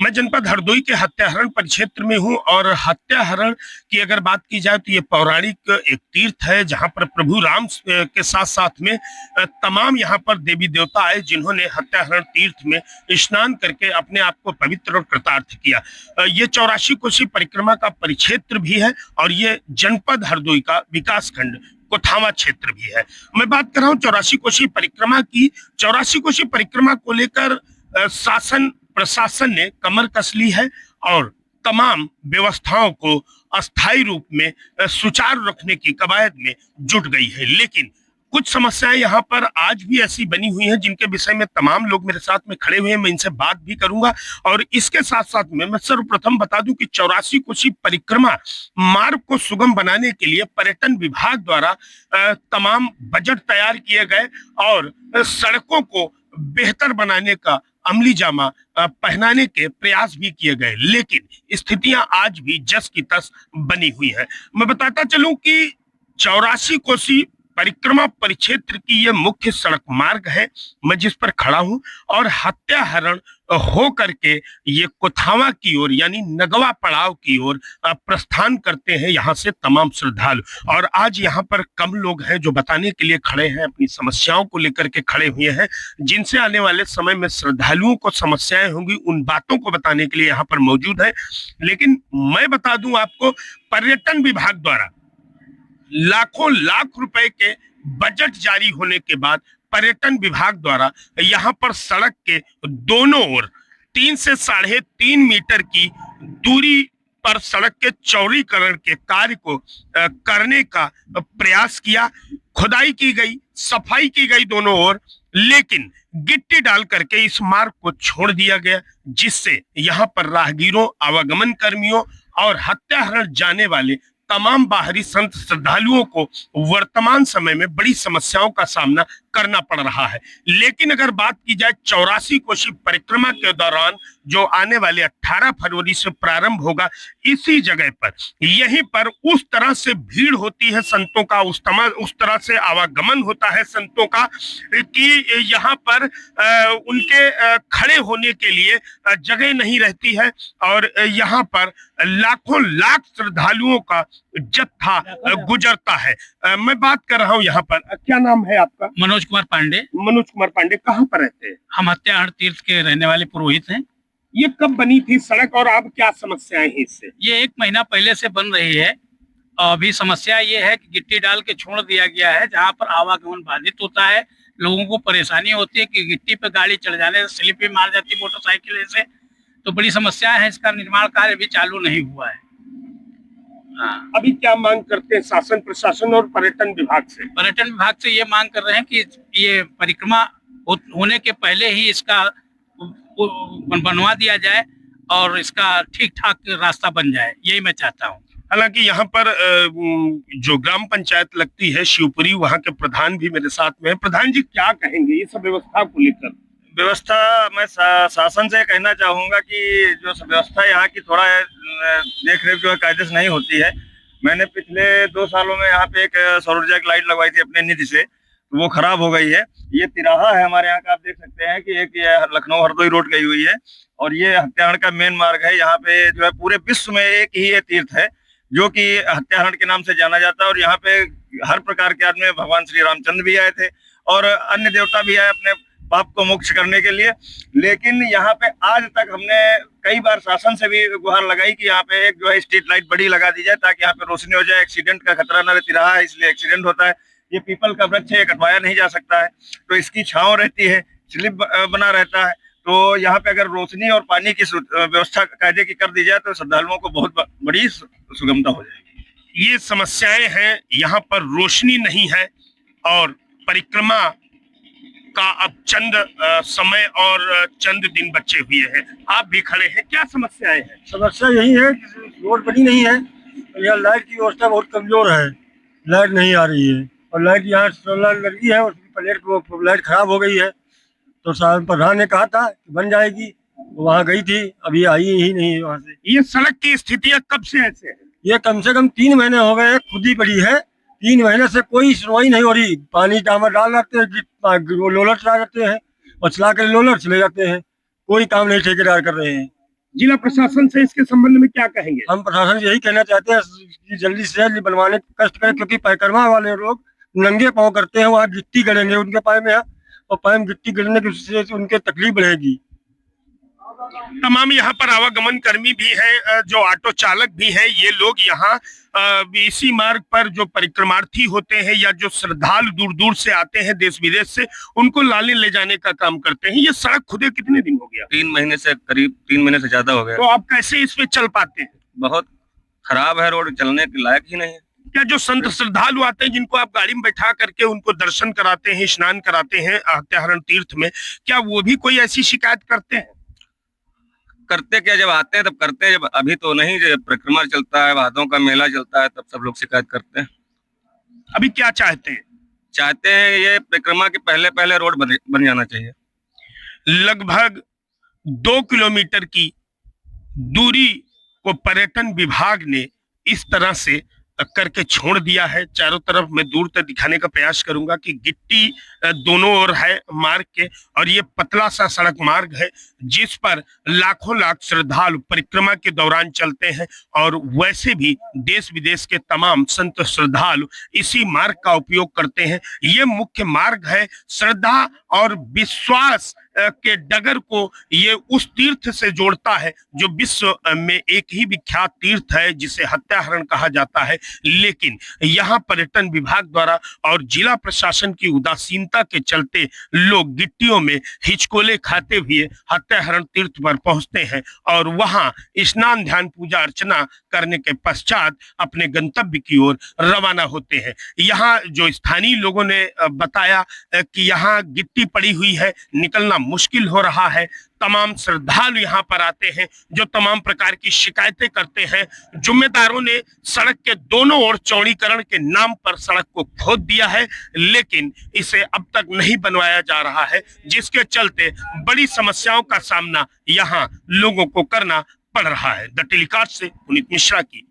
मैं जनपद हरदोई के हत्याहरण परिक्षेत्र में हूं और हत्याहरण की अगर बात की जाए तो ये पौराणिक एक तीर्थ है जहां पर प्रभु राम के साथ साथ में तमाम यहां पर देवी देवता आए जिन्होंने हत्याहरण तीर्थ में स्नान करके अपने आप को पवित्र और कृतार्थ किया। ये 84 कोसी परिक्रमा का परिक्षेत्र भी है और ये जनपद हरदोई का विकास खंड कोथावा क्षेत्र भी है। मैं बात कर रहा हूँ 84 कोसी परिक्रमा की। 84 कोसी परिक्रमा को लेकर शासन प्रशासन ने कमर कस ली है और तमाम व्यवस्थाओं को अस्थायी रूप में सुचारू रखने की कवायद में जुट गई है। लेकिन कुछ समस्याएं यहाँ पर आज भी ऐसी बनी हुई हैं जिनके विषय में तमाम लोग मेरे साथ में खड़े हुए हैं। मैं इनसे बात भी करूंगा और इसके साथ साथ में मैं सर्वप्रथम बता दूं कि 84 कोसी परिक्रमा मार्ग को सुगम बनाने के लिए पर्यटन विभाग द्वारा तमाम बजट तैयार किए गए और सड़कों को बेहतर बनाने का अमली जामा पहनाने के प्रयास भी किए गए, लेकिन स्थितियां आज भी जस की तस बनी हुई है। मैं बताता चलूं कि 84 कोसी परिक्रमा परिक्षेत्र की यह मुख्य सड़क मार्ग है, मैं जिस पर खड़ा हूं, और हत्याहरण हो करके ये कोथावा की ओर यानी नगवा पड़ाव की ओर प्रस्थान करते हैं यहाँ से तमाम श्रद्धालु। और आज यहाँ पर कम लोग हैं जो बताने के लिए खड़े हैं, अपनी समस्याओं को लेकर के खड़े हुए हैं, जिनसे आने वाले समय में श्रद्धालुओं को समस्याएं होंगी उन बातों को बताने के लिए यहाँ पर मौजूद है। लेकिन मैं बता दूं आपको, पर्यटन विभाग द्वारा लाखों लाख रुपए के बजट जारी होने के बाद पर्यटन विभाग द्वारा यहाँ पर सड़क के दोनों ओर 3 से 3.5 मीटर की दूरी पर सड़क के चौड़ीकरण के कार्य को करने का प्रयास किया। खुदाई की गई, सफाई की गई दोनों ओर, लेकिन गिट्टी डाल करके इस मार्ग को छोड़ दिया गया, जिससे यहाँ पर राहगीरों, आवागमन कर्मियों और हत्याहरण जाने वाले तमाम बाहरी संत श्रद्धालुओं को वर्तमान समय में बड़ी समस्याओं का सामना करना पड़ रहा है। लेकिन अगर बात की जाए 84 कोसी परिक्रमा के दौरान जो आने वाले 18 फरवरी से प्रारंभ होगा, इसी जगह पर यहीं पर उस तरह से भीड़ होती है संतों का, उस तरह से आवागमन होता है संतों का कि यहाँ पर उनके खड़े होने के लिए जगह नहीं रहती है और यहाँ पर लाखों लाख श्रद्धालुओं का जत्था गुजरता है। मैं बात कर रहा हूँ यहाँ पर, क्या नाम है आपका? मनोज कुमार पांडे। मनोज कुमार पांडे, कहाँ पर रहते हैं? हम हत्याहरण तीर्थ के रहने वाले पुरोहित हैं। ये कब बनी थी सड़क और अब क्या समस्याएं हैं इससे? ये 1 महीना पहले से बन रही है। अभी समस्या ये है कि गिट्टी डाल के छोड़ दिया गया है, जहाँ पर आवागमन बाधित होता है, लोगों को परेशानी होती है कि गिट्टी पे गाड़ी चढ़ जाने से स्लिप भी मार जाती है मोटरसाइकिल से, तो बड़ी समस्या है। इसका निर्माण कार्य भी चालू नहीं हुआ है। हाँ। अभी क्या मांग करते हैं शासन प्रशासन और पर्यटन विभाग से? पर्यटन विभाग से ये मांग कर रहे हैं कि ये परिक्रमा होने के पहले ही इसका बनवा दिया जाए और इसका ठीक ठाक रास्ता बन जाए, यही मैं चाहता हूँ। हालांकि यहाँ पर जो ग्राम पंचायत लगती है शिवपुरी, वहाँ के प्रधान भी मेरे साथ में है। प्रधान जी, क्या कहेंगे ये सब व्यवस्था को लेकर? व्यवस्था मैं शासन से कहना चाहूंगा कि जो व्यवस्था यहाँ की थोड़ा देख रेख जो है कायदे से नहीं होती है। मैंने पिछले 2 सालों में यहाँ पे एक सौर ऊर्जा की लाइट लगवाई थी अपने निधि से, तो वो खराब हो गई है। ये तिराहा है हमारे यहाँ का, आप देख सकते हैं कि एक ये लखनऊ हरदोई रोड गई हुई है और ये हत्याहरण का मेन मार्ग है। यहाँ पे जो है पूरे विश्व में एक ही ये तीर्थ है जो कि हत्याहरण के नाम से जाना जाता है और यहाँ पे हर प्रकार के आदमी, भगवान श्री रामचंद्र भी आए थे और अन्य देवता भी आए अपने पाप को मोक्ष करने के लिए। लेकिन यहाँ पे आज तक हमने कई बार शासन से भी गुहार लगाई कि यहाँ पे एक जो है स्ट्रीट लाइट बड़ी लगा दी जाए ताकि यहाँ पे रोशनी हो जाए, एक्सीडेंट का खतरा न रहती रहा है, इसलिए एक्सीडेंट होता है। ये पीपल का वृक्ष है, कटवाया नहीं जा सकता है, तो इसकी छांव रहती है, स्लिप बना रहता है। तो यहाँ पे अगर रोशनी और पानी की व्यवस्था कायदे की कर दी जाए तो श्रद्धालुओं को बहुत बड़ी सुगमता हो जाएगी। ये समस्याएं हैं, यहाँ पर रोशनी नहीं है और परिक्रमा का अब चंद समय और चंद दिन बचे हुए हैं। आप भी खड़े हैं, क्या समस्याएं हैं? समस्या यही है कि रोड बनी नहीं है, यहाँ लाइट की व्यवस्था बहुत कमजोर है, लाइट नहीं आ रही है और लाइट यहाँ सोलर लगी है, उसकी प्लेट वो लाइट खराब हो गई है। तो प्रधान ने कहा था कि बन जाएगी, वहाँ गई थी, अभी आई ही नहीं वहाँ से। ये सड़क की स्थितियां कब से ऐसे है? ये कम से कम 3 महीने हो गए, खुद ही पड़ी है। 3 महीने से कोई सुनवाई नहीं हो रही। पानी डामर डाल रखते हैं, लोलर चला जाते हैं और चला कर लोलर चले जाते हैं, कोई काम नहीं ठेकेदार कर रहे हैं। जिला प्रशासन से इसके संबंध में क्या कहेंगे? हम प्रशासन से यही कहना चाहते हैं कि जल्दी से जल्दी बनवाने का कष्ट करें, क्योंकि परिक्रमा वाले लोग नंगे पाँव करते हैं, वहाँ गिट्टी गिरेंगे उनके पाए में, और पाए में गिट्टी गिरने की वजह से उनके तकलीफ बढ़ेगी। तमाम यहाँ पर आवागमन कर्मी भी हैं, जो ऑटो चालक भी हैं, ये लोग यहाँ इसी मार्ग पर जो परिक्रमार्थी होते हैं या जो श्रद्धालु दूर दूर से आते हैं देश विदेश से, उनको लाने ले जाने का काम करते हैं। ये सड़क खुदे कितने दिन हो गया? 3 महीने से करीब, 3 महीने से ज्यादा हो गया। तो आप कैसे इसमें चल पाते हैं? बहुत खराब है रोड, चलने के लायक ही नहीं है। क्या जो संत श्रद्धालु आते हैं, जिनको आप गाड़ी में बैठा करके उनको दर्शन कराते हैं, स्नान कराते हैं हत्याहरण तीर्थ में, क्या वो भी कोई ऐसी शिकायत करते हैं? करते क्या, जब आते हैं तब करते हैं, जब अभी तो नहीं, जब परिक्रमा चलता है, भादों का मेला चलता है, तब सब लोग शिकायत करते हैं। अभी क्या चाहते हैं? चाहते हैं ये परिक्रमा के पहले पहले रोड बन जाना चाहिए। लगभग 2 किलोमीटर की दूरी को पर्यटन विभाग ने इस तरह से करके छोड़ दिया है। चारों तरफ मैं दूर तक दिखाने का प्रयास करूंगा कि गिट्टी दोनों ओर है मार्ग के, और ये पतला सा सड़क मार्ग है जिस पर लाखों लाख श्रद्धालु परिक्रमा के दौरान चलते हैं, और वैसे भी देश विदेश के तमाम संत श्रद्धालु इसी मार्ग का उपयोग करते हैं। ये मुख्य मार्ग है, श्रद्धा और विश्वास के डगर को ये उस तीर्थ से जोड़ता है जो विश्व में एक ही विख्यात तीर्थ है जिसे हत्याहरण कहा जाता है। लेकिन यहाँ पर्यटन विभाग द्वारा और जिला प्रशासन की उदासीनता के चलते लोग गिट्टियों में हिचकोले खाते हुए हत्याहरण तीर्थ पर पहुंचते हैं और वहां स्नान ध्यान पूजा अर्चना करने के पश्चात अपने गंतव्य की ओर रवाना होते हैं। यहाँ जो स्थानीय लोगों ने बताया कि यहाँ गिट्टी पड़ी हुई है, निकलना मुश्किल हो रहा है। तमाम श्रद्धालु यहाँ पर आते हैं जो तमाम प्रकार की शिकायतें करते हैं। जिम्मेदारों ने सड़क के दोनों ओर चौड़ीकरण के नाम पर सड़क को खोद दिया है, लेकिन इसे अब तक नहीं बनवाया जा रहा है, जिसके चलते बड़ी समस्याओं का सामना यहाँ लोगों को करना पड़ रहा है। द टेलीकास्ट से पुनीत मिश्रा की